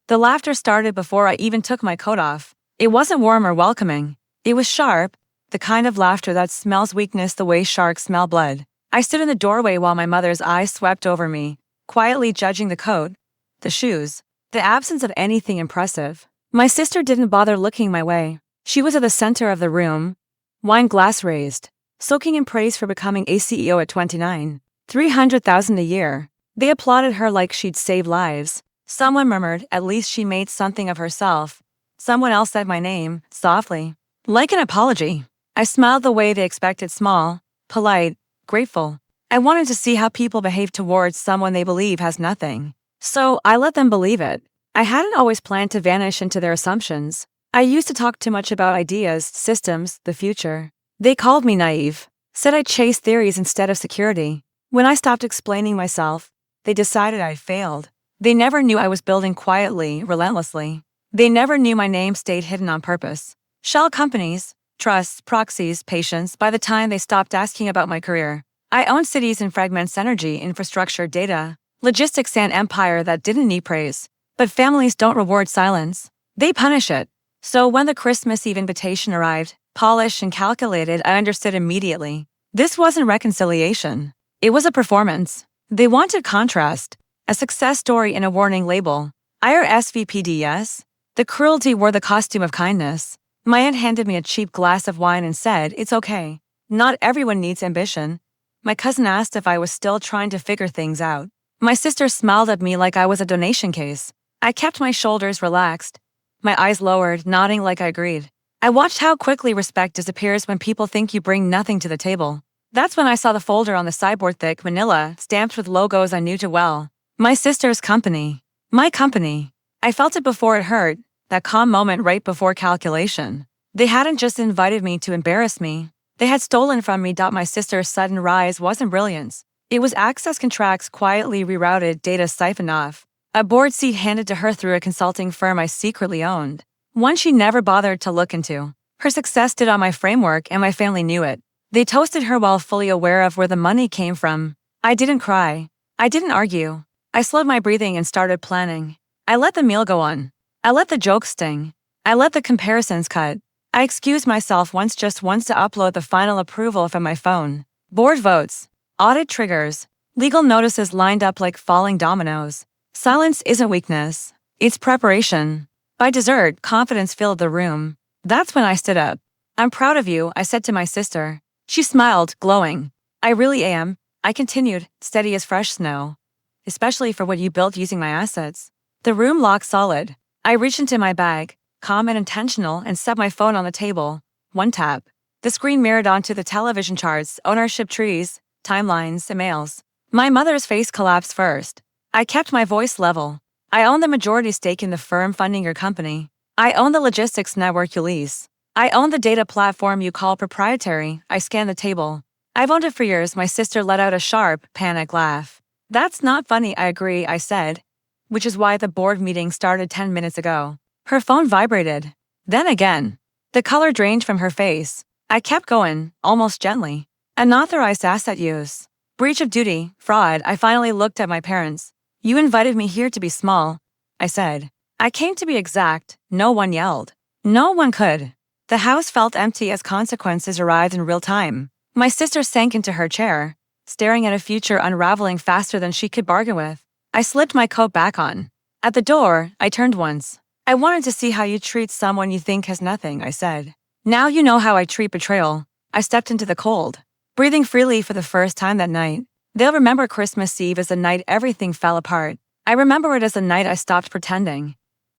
The laughter started before I even took my coat off. It wasn't warm or welcoming. It was sharp, the kind of laughter that smells weakness the way sharks smell blood. I stood in the doorway while my mother's eyes swept over me, quietly judging the coat, the shoes, the absence of anything impressive. My sister didn't bother looking my way. She was at the center of the room, wine glass raised, soaking in praise for becoming a CEO at 29. 300,000 a year. They applauded her like she'd save lives. Someone murmured, at least she made something of herself. Someone else said my name, softly, like an apology. I smiled the way they expected, small, polite, grateful. I wanted to see how people behave towards someone they believe has nothing. So I let them believe it. I hadn't always planned to vanish into their assumptions. I used to talk too much about ideas, systems, the future. They called me naive, said I chased theories instead of security. When I stopped explaining myself, they decided I'd failed. They never knew I was building quietly, relentlessly. They never knew my name stayed hidden on purpose. Shell companies, trusts, proxies, patience, by the time they stopped asking about my career. I owned cities and fragments, energy, infrastructure, data, logistics, and empire that didn't need praise. But families don't reward silence. They punish it. So when the Christmas Eve invitation arrived, polished and calculated, I understood immediately. This wasn't reconciliation. It was a performance. They wanted contrast, a success story and a warning label. IRSVPDS. The cruelty wore the costume of kindness. My aunt handed me a cheap glass of wine and said, "It's okay. Not everyone needs ambition." My cousin asked if I was still trying to figure things out. My sister smiled at me like I was a donation case. I kept my shoulders relaxed, my eyes lowered, nodding like I agreed. I watched how quickly respect disappears when people think you bring nothing to the table. That's when I saw the folder on the sideboard, thick manila, stamped with logos I knew too well. My sister's company. My company. I felt it before it hurt, that calm moment right before calculation. They hadn't just invited me to embarrass me. They had stolen from me. My sister's sudden rise wasn't brilliance. It was access contracts quietly rerouted, data siphoned off. A board seat handed to her through a consulting firm I secretly owned. One she never bothered to look into. Her success stood on my framework and my family knew it. They toasted her while fully aware of where the money came from. I didn't cry. I didn't argue. I slowed my breathing and started planning. I let the meal go on. I let the jokes sting. I let the comparisons cut. I excused myself just once to upload the final approval from my phone. Board votes. Audit triggers. Legal notices lined up like falling dominoes. Silence isn't weakness. It's preparation. By dessert, confidence filled the room. That's when I stood up. "I'm proud of you," I said to my sister. She smiled, glowing. "I really am," I continued, steady as fresh snow. "Especially for what you built using my assets." The room locked solid. I reached into my bag, calm and intentional, and set my phone on the table. One tap. The screen mirrored onto the television charts, ownership trees, timelines, emails. My mother's face collapsed first. I kept my voice level. "I own the majority stake in the firm funding your company. I own the logistics network you lease. I own the data platform you call proprietary." I scanned the table. "I've owned it for years." My sister let out a sharp, panicked laugh. "That's not funny." "I agree," I said. "Which is why the board meeting started 10 minutes ago." Her phone vibrated. Then again. The color drained from her face. I kept going, almost gently. "Unauthorized asset use. Breach of duty, fraud." I finally looked at my parents. "You invited me here to be small," I said. "I came to be exact." No one yelled. No one could. The house felt empty as consequences arrived in real time. My sister sank into her chair, staring at a future unraveling faster than she could bargain with. I slipped my coat back on. At the door, I turned once. "I wanted to see how you treat someone you think has nothing," I said. "Now you know how I treat betrayal." I stepped into the cold, breathing freely for the first time that night. They'll remember Christmas Eve as the night everything fell apart. I remember it as the night I stopped pretending.